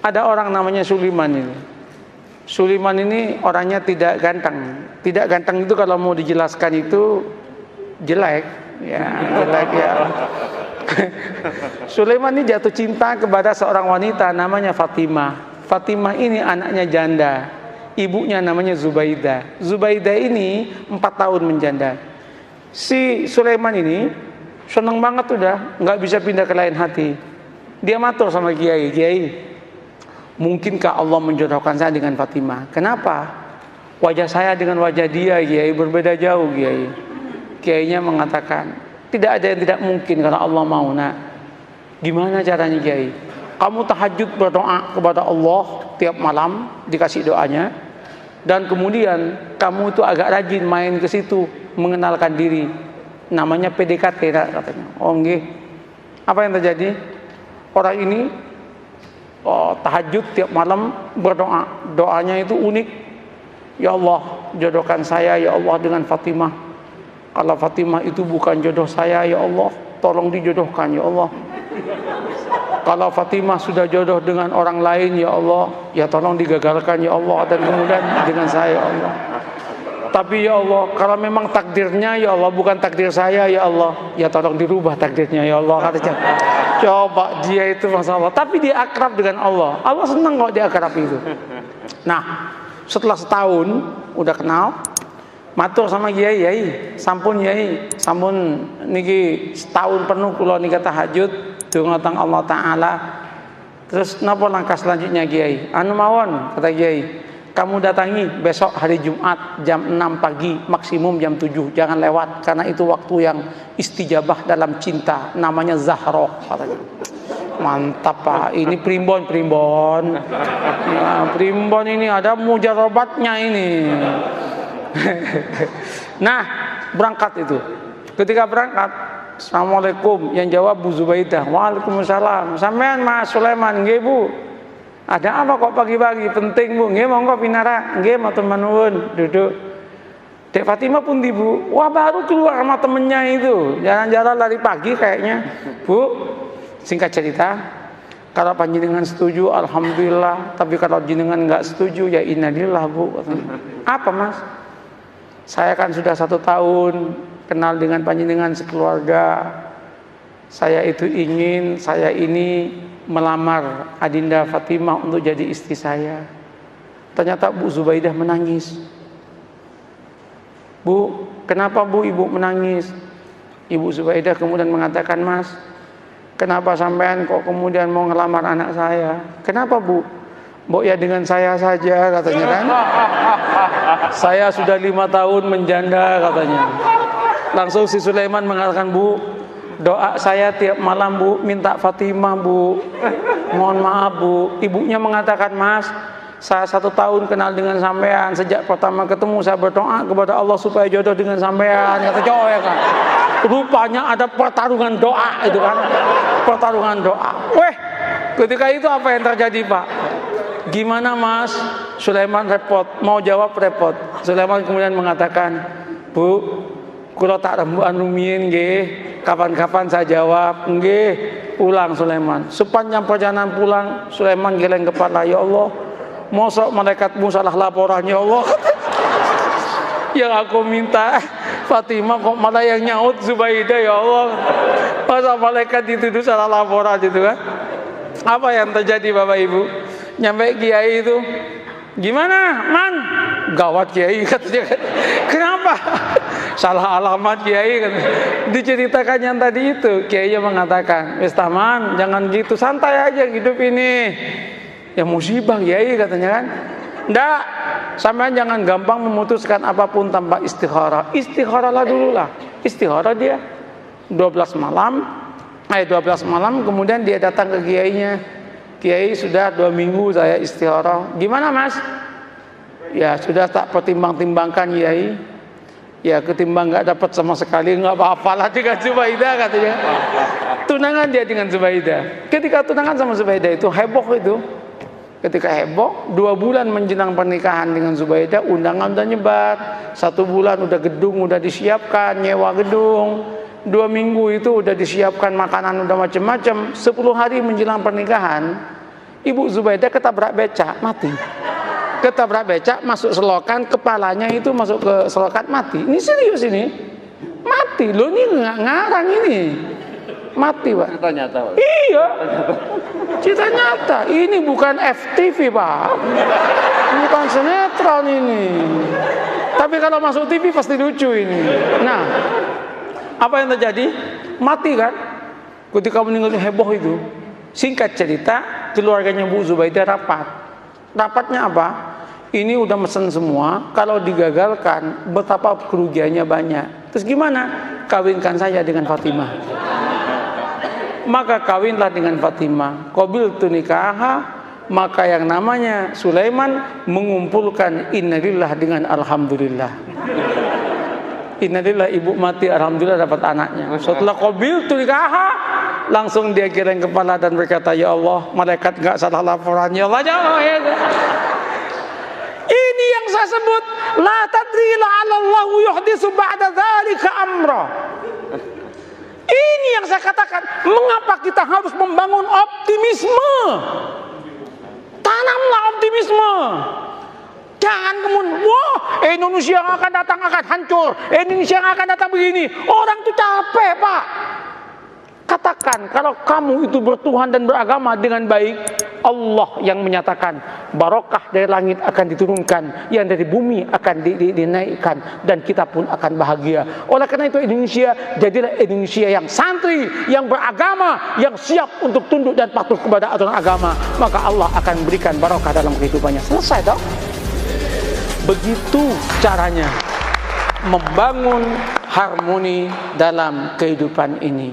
Ada orang namanya Sulaiman ini. Sulaiman ini orangnya tidak ganteng. Tidak ganteng itu kalau mau dijelaskan itu jelek, ya jelek ya. Sulaiman ini jatuh cinta kepada seorang wanita namanya Fatimah. Fatimah ini anaknya janda. Ibunya namanya Zubaidah. Zubaidah ini 4 tahun menjanda. Si Sulaiman ini seneng banget udah, nggak bisa pindah ke lain hati. Dia matur sama Kiai, Kiai, mungkinkah Allah menjodohkan saya dengan Fatimah? Kenapa? Wajah saya dengan wajah dia, Kiai, berbeda jauh, Kiai. Kiainya mengatakan, tidak ada yang tidak mungkin kalau Allah mau, nak. Gimana caranya, Kiai? Kamu tahajud berdoa kepada Allah tiap malam, dikasih doanya. Dan kemudian kamu itu agak rajin main ke situ, mengenalkan diri. Namanya PDKT, katanya. Oh, nggih. Apa yang terjadi? Orang ini tahajud tiap malam berdoa. Doanya itu unik. Ya Allah, jodohkan saya ya Allah dengan Fatimah. Kalau Fatimah itu bukan jodoh saya, ya Allah, tolong dijodohkan ya Allah. Kalau Fatimah sudah jodoh dengan orang lain, ya Allah, ya tolong digagalkan ya Allah, dan kemudian dengan saya ya Allah. Tapi ya Allah, kalau memang takdirnya ya Allah bukan takdir saya ya Allah, ya tolong dirubah takdirnya ya Allah, katanya. Coba dia itu masalah, tapi dia akrab dengan Allah. Allah senang kalau dia akrab itu. Nah, setelah setahun udah kenal, matur sama Kiai, Kiai, sampun Kiai, sampun niki setahun penuh kula nika tahajud dungatang Allah Ta'ala. Terus napa langkah selanjutnya, Kiai? Anu mawon, kata Kiai, kamu datangi besok hari Jumat jam 6 pagi, maksimum jam 7, jangan lewat, karena itu waktu yang istijabah dalam cinta, namanya Zahroh, katanya. Mantap Pak, ini primbon ya, primbon ini ada mujarobatnya ini. Nah, berangkat itu. Ketika berangkat, Assalamualaikum, yang jawab Bu Zubaidah. Waalaikumsalam. Sampean Mas Sulaiman, nggih Bu. Ada apa kok pagi-pagi? Penting Bu. Nggih monggo pinara. Nggih matur nuwun, duduk. Dek Fatimah pun di Bu. Wah, baru keluar sama temennya itu. Jalan-jalan lari pagi kayaknya. Bu, singkat cerita, kalau panjenengan setuju alhamdulillah, tapi kalau jenengan nggak setuju ya innalillah Bu. Apa Mas? Saya kan sudah 1 tahun kenal dengan panjenengan sekeluarga. Saya itu ingin saya ini melamar Adinda Fatimah untuk jadi istri saya. Ternyata Bu Zubaidah menangis. Bu, kenapa Bu Ibu menangis? Ibu Zubaidah kemudian mengatakan, Mas, kenapa sampean kok kemudian mau ngelamar anak saya? Kenapa Bu? Mbok ya dengan saya saja, katanya kan. Saya sudah 5 tahun menjanda, katanya. Langsung si Sulaiman mengatakan, Bu, doa saya tiap malam Bu, minta Fatimah Bu. Mohon maaf Bu. Ibunya mengatakan, Mas, saya 1 tahun kenal dengan sampean. Sejak pertama ketemu saya berdoa kepada Allah supaya jodoh dengan sampean. Kata cowok ya kan. Rupanya ada pertarungan doa itu kan. Pertarungan doa. Weh, ketika itu apa yang terjadi Pak? Gimana Mas? Sulaiman repot, mau jawab repot. Sulaiman kemudian mengatakan, Bu, kula tak rembukan rumiyin nggih, kapan-kapan saya jawab. Nggih, pulang Sulaiman. Sepanjang perjalanan pulang, Sulaiman geleng kepala, ya Allah, mosok malaikatmu salah laporan ya Allah. Yang aku minta Fatimah kok malah yang nyaut Zubaidah ya Allah. Masa malaikat dituduh salah laporan gitu kan? Apa yang terjadi Bapak Ibu? Nyampe Kiai itu, gimana Man? Gawat Kiai, katanya. Kenapa? Salah alamat Kiai, katanya. Diceritakan yang tadi itu, Kiainya mengatakan, wis taman, jangan gitu, santai aja hidup ini. Ya musibah Kiai, katanya kan. Nggak, sampean jangan gampang memutuskan apapun tanpa istikharah. Istikharahlah dulu lah. Istikharah dia 12 malam, kemudian dia datang ke Kiainya. Kiai, sudah 2 minggu saya istikharah. Gimana Mas? Ya sudah tak pertimbang-timbangkan Kiai. Ya ketimbang nggak dapat sama sekali, nggak apa-apalah dengan Zubaidah, katanya. Tunangan dia dengan Zubaidah. Ketika tunangan sama Zubaidah itu heboh itu. Ketika heboh, 2 bulan menjelang pernikahan dengan Zubaidah, undangan udah nyebar. 1 bulan udah gedung udah disiapkan, nyewa gedung. 2 minggu itu udah disiapkan makanan udah macam-macam. 10 hari menjelang pernikahan, Ibu Zubaidah ketabrak becak, mati. Ketabrak becak, masuk selokan, kepalanya itu masuk ke selokan, mati. Ini serius ini. Mati. Loh ini nggak ngarang ini. Mati, Pak. Cerita nyata, Pak. Iya. Cerita nyata. Ini bukan FTV, Pak. Bukan sinetron ini. Tapi kalau masuk TV pasti lucu ini. Nah, apa yang terjadi? Mati kan? Ketika meninggal heboh itu. Singkat cerita, keluarganya Bu Zubaidah rapat. Rapatnya apa? Ini udah mesen semua. Kalau digagalkan, betapa kerugiannya banyak. Terus gimana? Kawinkan saya dengan Fatimah. Maka kawinlah dengan Fatimah. Qabiltu nikaha. Maka yang namanya Sulaiman mengumpulkan innalillah dengan alhamdulillah. Innalillah, ibu mati, alhamdulillah dapat anaknya. Setelah qabiltu nikaha, langsung dia geleng kepala dan berkata, ya Allah, malaikat enggak salah laporan, ya Allah, ya Allah. Ini yang saya sebut la tadri la'allallahu yuhdisu ba'da dzalika amra. Ini yang saya katakan, mengapa kita harus membangun optimisme? Tanamlah optimisme. Jangan kemudian, wah, Indonesia yang akan datang akan hancur, Indonesia yang akan datang begini. Orang itu capek, Pak. Katakan, kalau kamu itu bertuhan dan beragama dengan baik, Allah yang menyatakan barokah dari langit akan diturunkan, yang dari bumi akan dinaikkan, dan kita pun akan bahagia. Oleh karena itu Indonesia jadilah Indonesia yang santri, yang beragama, yang siap untuk tunduk dan patuh kepada aturan agama. Maka Allah akan berikan barokah dalam kehidupannya. Selesai dong. Begitu caranya membangun harmoni dalam kehidupan ini.